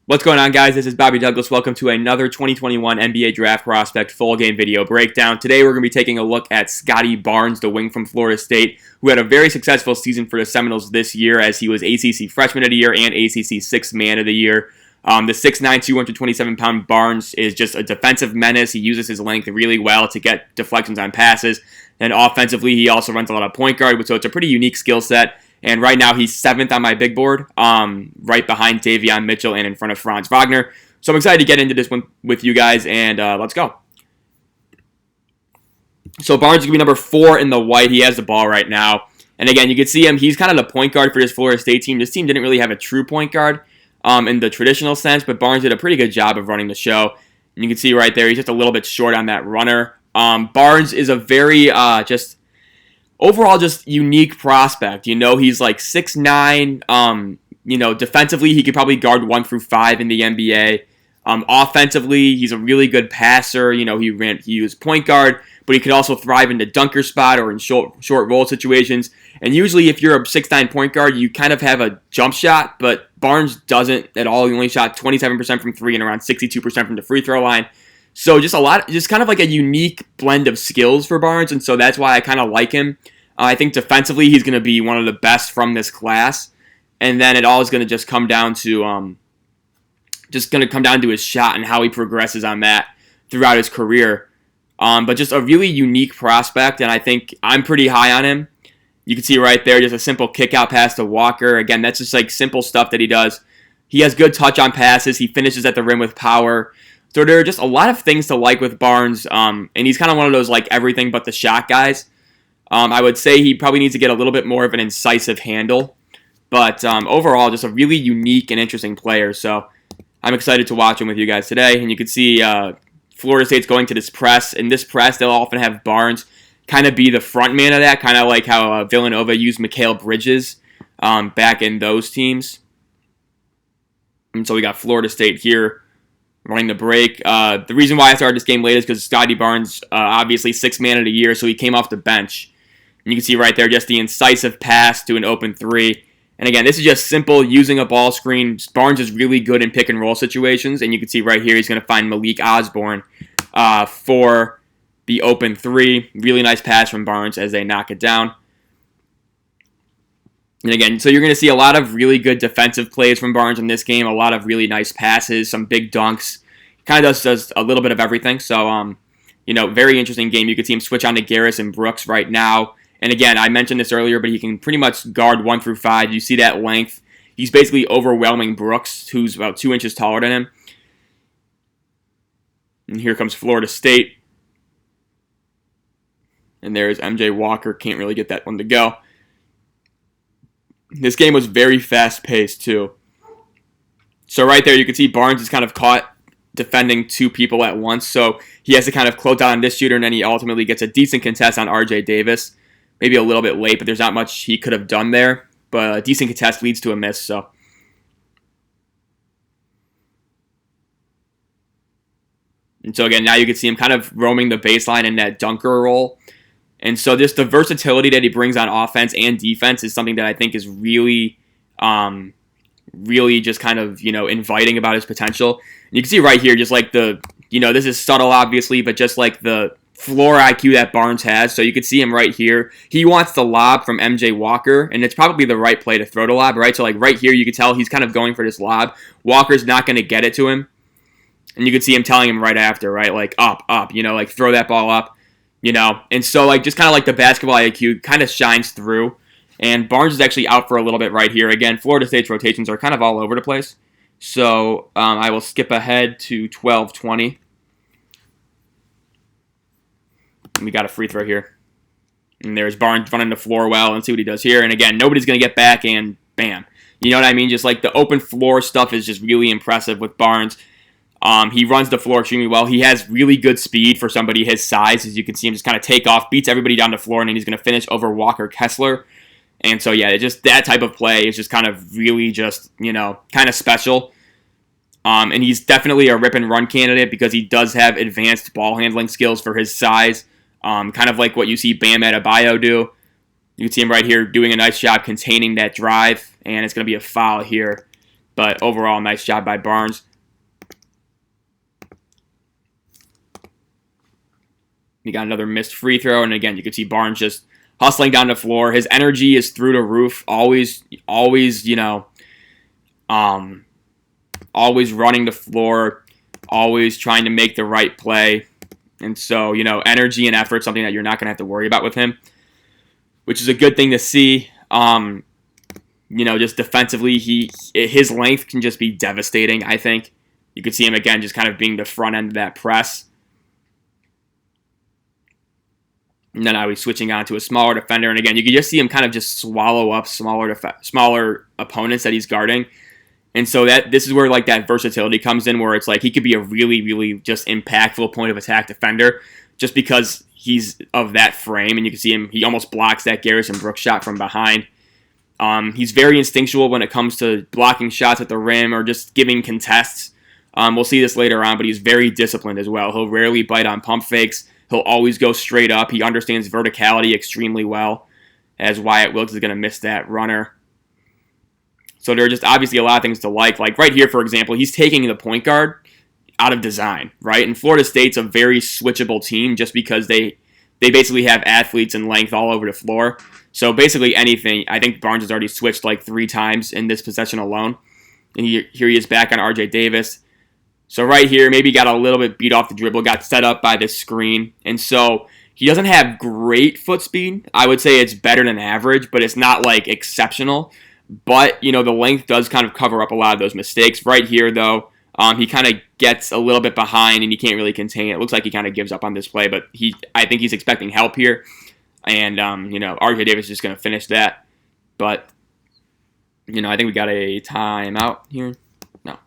What's going on, guys? This is Bobby Douglas. Welcome to another 2021 NBA Draft Prospect full game video breakdown. Today we're going to be taking a look at Scottie Barnes, the wing from Florida State, who had a very successful season for the Seminoles this year as he was ACC Freshman of the Year and ACC Sixth Man of the Year. The 6'9", 227-pound Barnes is just a defensive menace. He uses his length really well to get deflections on passes. And offensively, he also runs a lot of point guard, so it's a pretty unique skill set. And right now, he's 7th on my big board, right behind Davion Mitchell and in front of Franz Wagner. So I'm excited to get into this one with you guys, and let's go. So Barnes is going to be number 4 in the white. He has the ball right now. And again, you can see him. He's kind of the point guard for this Florida State team. This team didn't really have a true point guard in the traditional sense, but Barnes did a pretty good job of running the show. And you can see right there, he's just a little bit short on that runner. Barnes is a very overall just unique prospect. You know, he's like 6'9". Defensively, he could probably guard 1 through 5 in the NBA. Offensively, he's a really good passer. You know, he was point guard, but he could also thrive in the dunker spot or in short roll situations. And usually, if you're a 6'9" point guard, you kind of have a jump shot, but Barnes doesn't at all. He only shot 27% from 3 and around 62% from the free throw line. So just kind of like a unique blend of skills for Barnes, and so that's why I kind of like him. I think defensively he's going to be one of the best from this class, and then it all is going to just come down to his shot and how he progresses on that throughout his career. But just a really unique prospect, and I think I'm pretty high on him. You can see right there, just a simple kick out pass to Walker. Again, that's just like simple stuff that he does. He has good touch on passes. He finishes at the rim with power. So there are just a lot of things to like with Barnes, and he's kind of one of those like everything but the shot guys. I would say he probably needs to get a little bit more of an incisive handle, but overall, just a really unique and interesting player. So I'm excited to watch him with you guys today. And you can see Florida State's going to this press. In this press, they'll often have Barnes kind of be the front man of that, kind of like how Villanova used Mikal Bridges back in those teams. And so we got Florida State here running the break. The reason why I started this game late is because Scottie Barnes, obviously 6th man of the year, so he came off the bench. And you can see right there just the incisive pass to an open 3. And again, this is just simple using a ball screen. Barnes is really good in pick and roll situations, and you can see right here he's going to find Malik Osborne for the open 3. Really nice pass from Barnes as they knock it down. And again, so you're going to see a lot of really good defensive plays from Barnes in this game, a lot of really nice passes, some big dunks. Kind of does a little bit of everything. So, very interesting game. You can see him switch on to Garris and Brooks right now. And again, I mentioned this earlier, but he can pretty much guard 1 through 5. You see that length. He's basically overwhelming Brooks, who's about 2 inches taller than him. And here comes Florida State. And there's MJ Walker. Can't really get that one to go. This game was very fast-paced, too. So right there, you can see Barnes is kind of caught defending 2 people at once. So he has to kind of close down on this shooter, and then he ultimately gets a decent contest on R.J. Davis. Maybe a little bit late, but there's not much he could have done there. But a decent contest leads to a miss, so. And so again, now you can see him kind of roaming the baseline in that dunker role. And so just the versatility that he brings on offense and defense is something that I think is really just kind of, inviting about his potential. And you can see right here, just like this is subtle obviously, but just like the floor IQ that Barnes has. So you can see him right here. He wants the lob from MJ Walker, and it's probably the right play to throw the lob, right? So like right here, you can tell he's kind of going for this lob. Walker's not going to get it to him. And you can see him telling him right after, right? Like up, like throw that ball up. And so like just kind of like the basketball IQ kind of shines through. And Barnes is actually out for a little bit right here. Again, Florida State's rotations are kind of all over the place. So I will skip ahead to 12:20. We got a free throw here. And there's Barnes running the floor well, and see what he does here. And again, nobody's going to get back, and bam. You know what I mean? Just like the open floor stuff is just really impressive with Barnes. He runs the floor extremely well. He has really good speed for somebody his size. As you can see him just kind of take off, beats everybody down the floor, and then he's going to finish over Walker Kessler. And so, yeah, just that type of play is just kind of really just, kind of special. And he's definitely a rip and run candidate because he does have advanced ball handling skills for his size. Kind of like what you see Bam Adebayo do. You can see him right here doing a nice job containing that drive, and it's going to be a foul here But overall, nice job by Barnes. He got another missed free throw, and again, you can see Barnes just hustling down the floor. His energy is through the roof. Always, always running the floor, always trying to make the right play. And so, energy and effort, something that you're not going to have to worry about with him, which is a good thing to see. Just defensively, his length can just be devastating, I think. You could see him, again, just kind of being the front end of that press. And then now he's switching on to a smaller defender. And again, you can just see him kind of just swallow up smaller opponents that he's guarding. And so this is where like that versatility comes in, where it's like he could be a really, really just impactful point of attack defender just because he's of that frame. And you can see him, he almost blocks that Garrison Brooks shot from behind. He's very instinctual when it comes to blocking shots at the rim or just giving contests. We'll see this later on, but he's very disciplined as well. He'll rarely bite on pump fakes. He'll always go straight up. He understands verticality extremely well, as Wyatt Wilkes is going to miss that runner. So there are just obviously a lot of things to like. Like right here, for example, he's taking the point guard out of design, right? And Florida State's a very switchable team just because they basically have athletes and length all over the floor. So basically anything, I think Barnes has already switched like 3 times in this possession alone. And here he is back on RJ Davis. So right here, maybe got a little bit beat off the dribble, got set up by this screen. And so he doesn't have great foot speed. I would say it's better than average, but it's not like exceptional. But, the length does kind of cover up a lot of those mistakes. Right here, though, he kind of gets a little bit behind and he can't really contain it. It looks like he kind of gives up on this play, but I think he's expecting help here. And, RJ Davis is just going to finish that. But, I think we got a timeout here. No.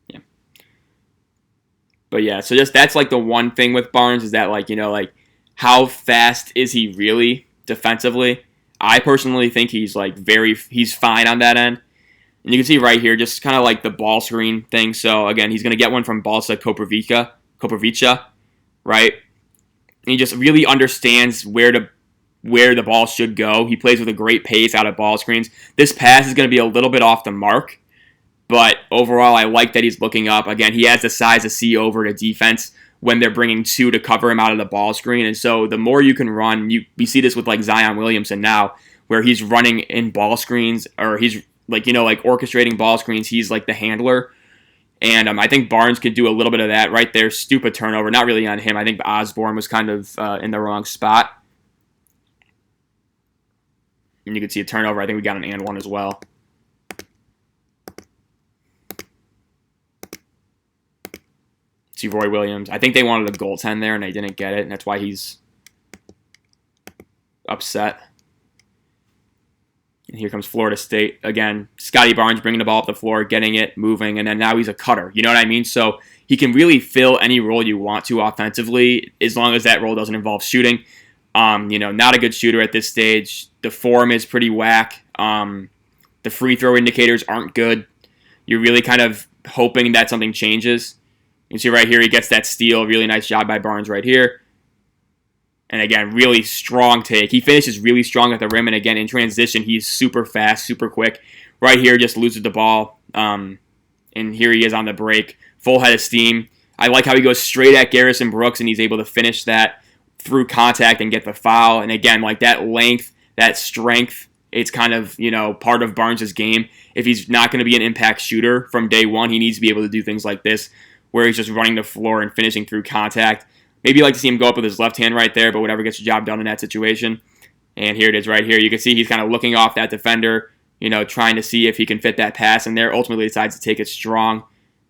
Yeah. But, yeah, so just that's, like, the one thing with Barnes is that, like, how fast is he really defensively? I personally think he's, like, he's fine on that end. And you can see right here just kind of like the ball screen thing. So, again, he's going to get one from Balsa Koprivica, right? And he just really understands where the ball should go. He plays with a great pace out of ball screens. This pass is going to be a little bit off the mark, but overall I like that he's looking up. Again, he has the size to see over to defense when they're bringing 2 to cover him out of the ball screen. And so the more you can run, we see this with like Zion Williamson now, where he's running in ball screens, or he's like orchestrating ball screens. He's like the handler. And I think Barnes could do a little bit of that right there. Stupid turnover. Not really on him. I think Osborne was kind of in the wrong spot. And you can see a turnover. I think we got an and one as well. See Roy Williams. I think they wanted a goaltend there and they didn't get it. And that's why he's upset. And here comes Florida State. Again, Scottie Barnes bringing the ball up the floor, getting it, moving, and then now he's a cutter. You know what I mean? So he can really fill any role you want to offensively as long as that role doesn't involve shooting. Not a good shooter at this stage. The form is pretty whack. The free throw indicators aren't good. You're really kind of hoping that something changes. You see right here, he gets that steal. Really nice job by Barnes right here. And again, really strong take. He finishes really strong at the rim. And again, in transition, he's super fast, super quick. Right here, just loses the ball. And here he is on the break. Full head of steam. I like how he goes straight at Garrison Brooks, and he's able to finish that through contact and get the foul. And again, like that length, that strength, it's kind of, part of Barnes' game. If he's not going to be an impact shooter from day one, he needs to be able to do things like this, where he's just running the floor and finishing through contact. Maybe you'd like to see him go up with his left hand right there, but whatever gets the job done in that situation. And here it is right here. You can see he's kind of looking off that defender, trying to see if he can fit that pass in there. Ultimately decides to take it strong.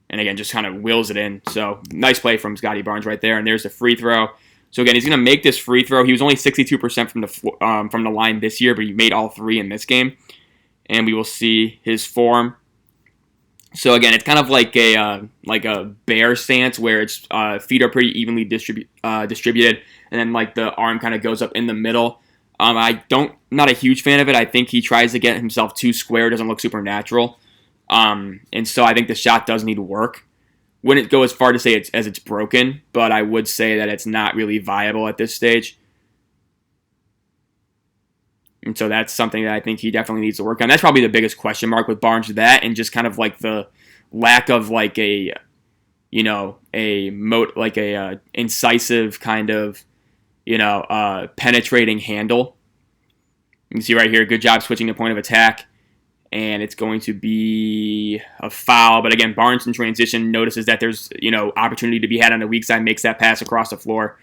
And again, just kind of wills it in. So nice play from Scottie Barnes right there. And there's the free throw. So again, he's going to make this free throw. He was only 62% from the line this year, but he made all 3 in this game. And we will see his form. So again, it's kind of like a bear stance where its feet are pretty evenly distributed, and then like the arm kind of goes up in the middle. Not a huge fan of it. I think he tries to get himself too square. It doesn't look super natural. And so I think the shot does need work. Wouldn't go as far to say it's broken, but I would say that it's not really viable at this stage. And so that's something that I think he definitely needs to work on. That's probably the biggest question mark with Barnes, that and just kind of like the lack of like a, you know, incisive kind of, you know, penetrating handle. You can see right here, good job switching to point of attack. And it's going to be a foul. But again, Barnes in transition notices that there's, you know, opportunity to be had on the weak side, makes that pass across the floor,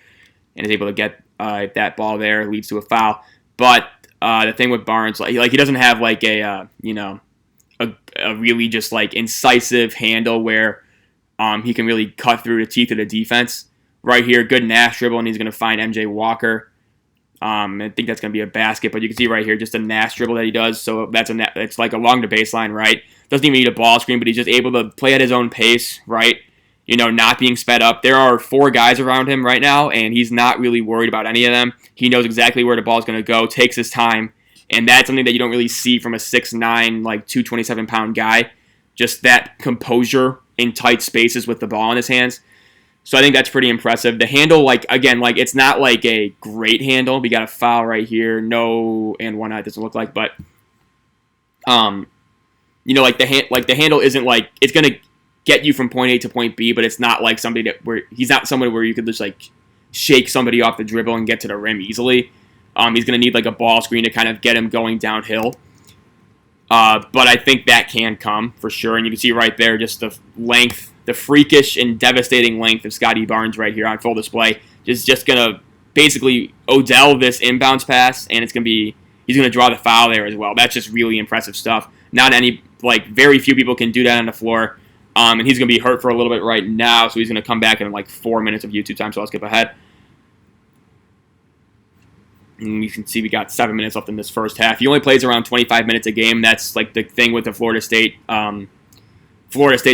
and is able to get that ball there, leads to a foul. But the thing with Barnes, like he doesn't have like a really just like incisive handle where he can really cut through the teeth of the defense. Right here, good Nash dribble, and he's going to find MJ Walker. I think that's going to be a basket, but you can see right here just a Nash dribble that he does. So it's like along the baseline, right? Doesn't even need a ball screen, but he's just able to play at his own pace, right? You know, not being sped up. There are 4 guys around him right now, and he's not really worried about any of them. He knows exactly where the ball is going to go, takes his time, and that's something that you don't really see from a 6'9", like 227-pound guy. Just that composure in tight spaces with the ball in his hands. So I think that's pretty impressive. The handle, like, again, like, it's not like a great handle. We got a foul right here. No and one out, doesn't look like, but, you know, like the handle isn't like, it's going to get you from point A to point B, but it's not like somebody where he's not someone where you could just like shake somebody off the dribble and get to the rim easily. He's going to need like a ball screen to kind of get him going downhill. But I think that can come for sure. And you can see right there just the length, the freakish and devastating length of Scottie Barnes right here on full display. Is just going to basically Odell this inbounds pass, and he's going to draw the foul there as well. That's just really impressive stuff. Not any, like, very few people can do that on the floor. And he's going to be hurt for a little bit right now, so he's going to come back in like 4 minutes of YouTube time, so I'll skip ahead. And you can see we got 7 minutes left in this first half. He only plays around 25 minutes a game. That's like the thing with the Florida State's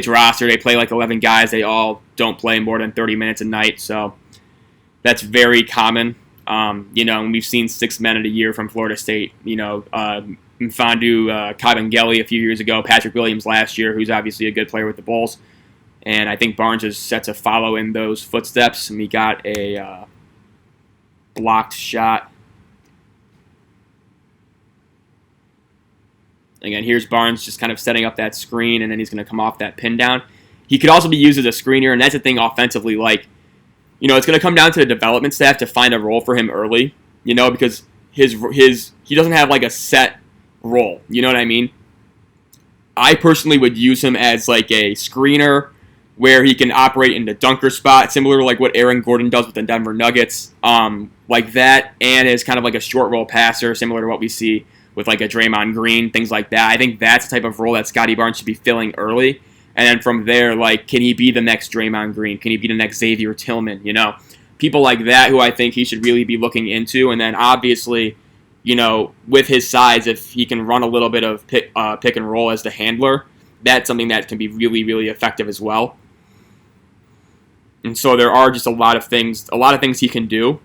roster. They play like 11 guys. They all don't play more than 30 minutes a night, so that's very common. You know, and we've seen 6 men in a year from Florida State. You know, Mfandu Kabengele a few years ago, Patrick Williams last year, who's obviously a good player with the Bulls. And I think Barnes is set to follow in those footsteps. And we got a blocked shot. Again, here's Barnes just kind of setting up that screen, and then he's going to come off that pin down. He could also be used as a screener, and that's the thing offensively. Like, you know, it's going to come down to the development staff to find a role for him early, you know, because he doesn't have like a set role. You know what I mean? I personally would use him as like a screener where he can operate in the dunker spot, similar to like what Aaron Gordon does with the Denver Nuggets, like that, and as kind of like a short roll passer, similar to what we see with like a Draymond Green, things like that. I think that's the type of role that Scottie Barnes should be filling early. And then from there, like, can he be the next Draymond Green? Can he be the next Xavier Tillman? You know, people like that who I think he should really be looking into. And then obviously, you know, with his size, if he can run a little bit of pick and roll as the handler, that's something that can be really, really effective as well. And so there are just a lot of things he can do.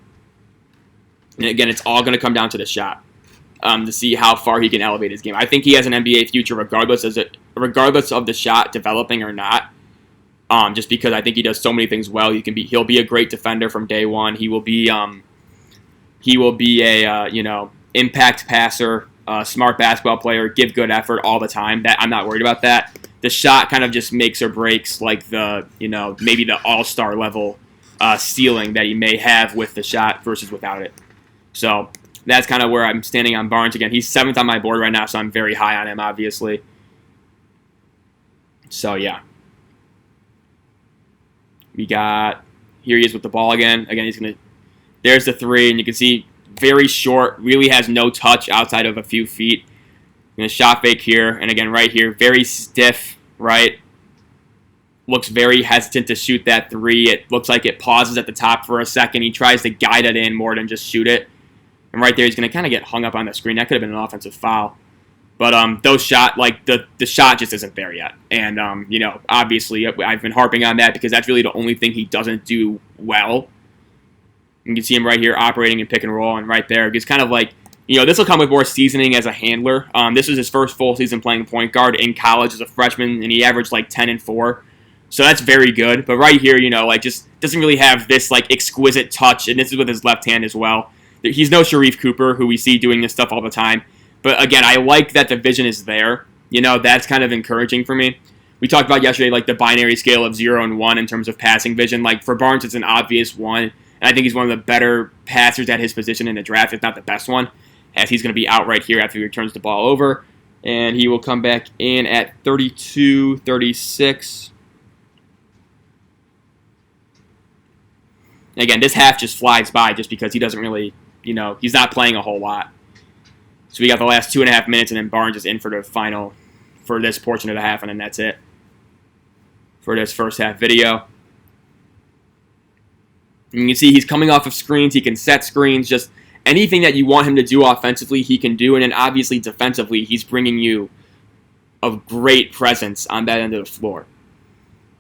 And again, it's all going to come down to the shot. To see how far he can elevate his game. I think he has an NBA future regardless of the shot developing or not. Just because I think he does so many things well. He'll be a great defender from day one. He will be a impact passer, smart basketball player, give good effort all the time. That I'm not worried about that. The shot kind of just makes or breaks like maybe the all-star level ceiling that he may have with the shot versus without it. So that's kind of where I'm standing on Barnes. Again, he's 7th on my board right now, so I'm very high on him, obviously. So, yeah. Here he is with the ball again. Again, there's the 3, and you can see very short, really has no touch outside of a few feet. Going to shot fake here, and again, right here, very stiff, right? Looks very hesitant to shoot that 3. It looks like it pauses at the top for a second. He tries to guide it in more than just shoot it. And right there, he's going to kind of get hung up on the screen. That could have been an offensive foul. But the shot just isn't there yet. And, obviously, I've been harping on that because that's really the only thing he doesn't do well. You can see him right here operating in pick and roll. And right there, it's kind of like, this will come with more seasoning as a handler. This is his first full season playing point guard in college as a freshman, and he averaged like 10 and 4. So that's very good. But right here, just doesn't really have this like exquisite touch. And this is with his left hand as well. He's no Sharif Cooper, who we see doing this stuff all the time. But again, I like that the vision is there. That's kind of encouraging for me. We talked about yesterday, like the binary scale of 0 and 1 in terms of passing vision. Like for Barnes, it's an obvious 1. And I think he's one of the better passers at his position in the draft, if not the best one, as he's going to be out right here after he returns the ball over. And he will come back in at 32, 36. Again, this half just flies by just because he doesn't really, he's not playing a whole lot. So we got the last 2.5 minutes, and then Barnes is in for the final, for this portion of the half, and then that's it for this first half video. And you can see he's coming off of screens. He can set screens. Just anything that you want him to do offensively, he can do. And then obviously defensively, he's bringing you a great presence on that end of the floor.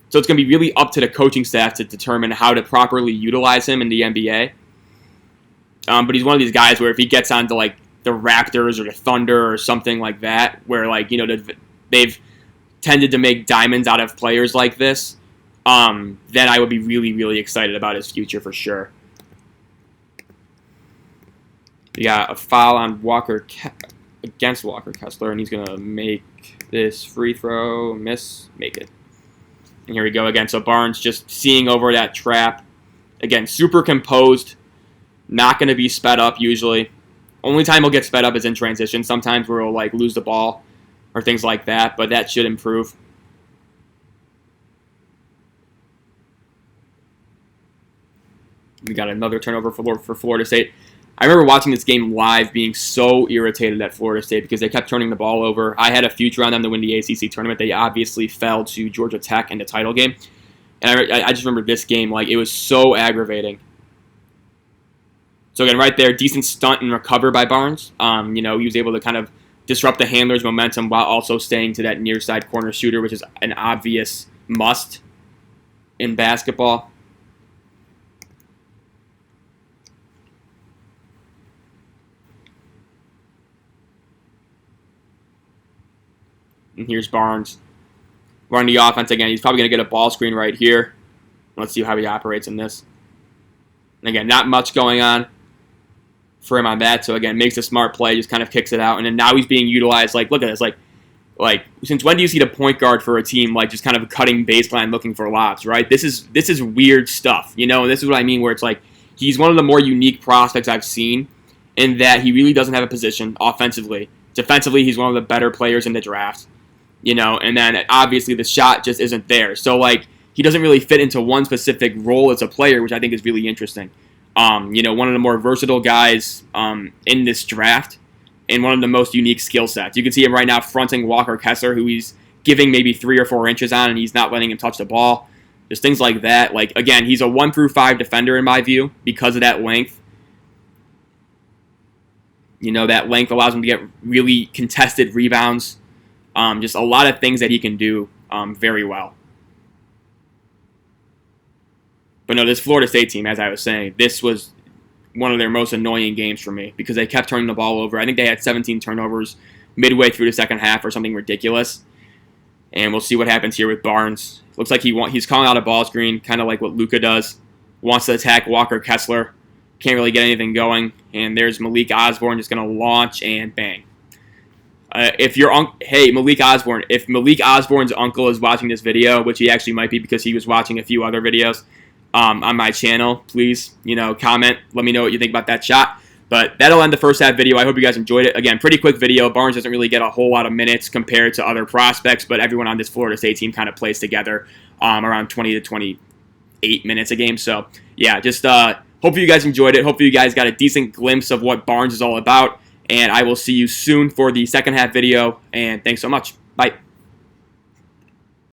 So it's going to be really up to the coaching staff to determine how to properly utilize him in the NBA. But he's one of these guys where if he gets onto like the Raptors or the Thunder or something like that, where like they've tended to make diamonds out of players like this, then I would be really, really excited about his future for sure. We got a foul on against Walker Kessler, and he's going to make this free throw, make it. And here we go again. So Barnes just seeing over that trap. Again, super composed, not going to be sped up usually. Only time he'll get sped up is in transition. Sometimes where he'll like lose the ball or things like that, but that should improve. We got another turnover for Florida State. I remember watching this game live being so irritated at Florida State because they kept turning the ball over. I had a future on them to win the ACC tournament. They obviously fell to Georgia Tech in the title game. And I just remember this game, like, it was so aggravating. So again, right there, decent stunt and recover by Barnes. He was able to kind of disrupt the handler's momentum while also staying to that near side corner shooter, which is an obvious must in basketball. And here's Barnes running the offense again. He's probably going to get a ball screen right here. Let's see how he operates in this. And again, not much going on for him on that. So again, makes a smart play, just kind of kicks it out. And then now he's being utilized. Like, look at this. Like since when do you see the point guard for a team like just kind of cutting baseline looking for lobs, right? This is weird stuff, And this is what I mean, where it's like he's one of the more unique prospects I've seen in that he really doesn't have a position offensively. Defensively, he's one of the better players in the draft. And then obviously the shot just isn't there. So, like, he doesn't really fit into one specific role as a player, which I think is really interesting. One of the more versatile guys in this draft and one of the most unique skill sets. You can see him right now fronting Walker Kessler, who he's giving maybe 3 or 4 inches on, and he's not letting him touch the ball. Just things like that. Like, again, he's a 1 through 5 defender in my view because of that length. That length allows him to get really contested rebounds. Just a lot of things that he can do very well. But no, this Florida State team, as I was saying, this was one of their most annoying games for me because they kept turning the ball over. I think they had 17 turnovers midway through the second half or something ridiculous. And we'll see what happens here with Barnes. Looks like he's calling out a ball screen, kind of like what Luka does. Wants to attack Walker Kessler. Can't really get anything going. And there's Malik Osborne just going to launch and bang. Malik Osborne, if Malik Osborne's uncle is watching this video, which he actually might be because he was watching a few other videos on my channel, please, comment. Let me know what you think about that shot. But that'll end the first half video. I hope you guys enjoyed it. Again, pretty quick video. Barnes doesn't really get a whole lot of minutes compared to other prospects, but everyone on this Florida State team kind of plays together around 20 to 28 minutes a game. So, yeah, just hopefully you guys enjoyed it. Hopefully you guys got a decent glimpse of what Barnes is all about. And I will see you soon for the second half video. And thanks so much. Bye.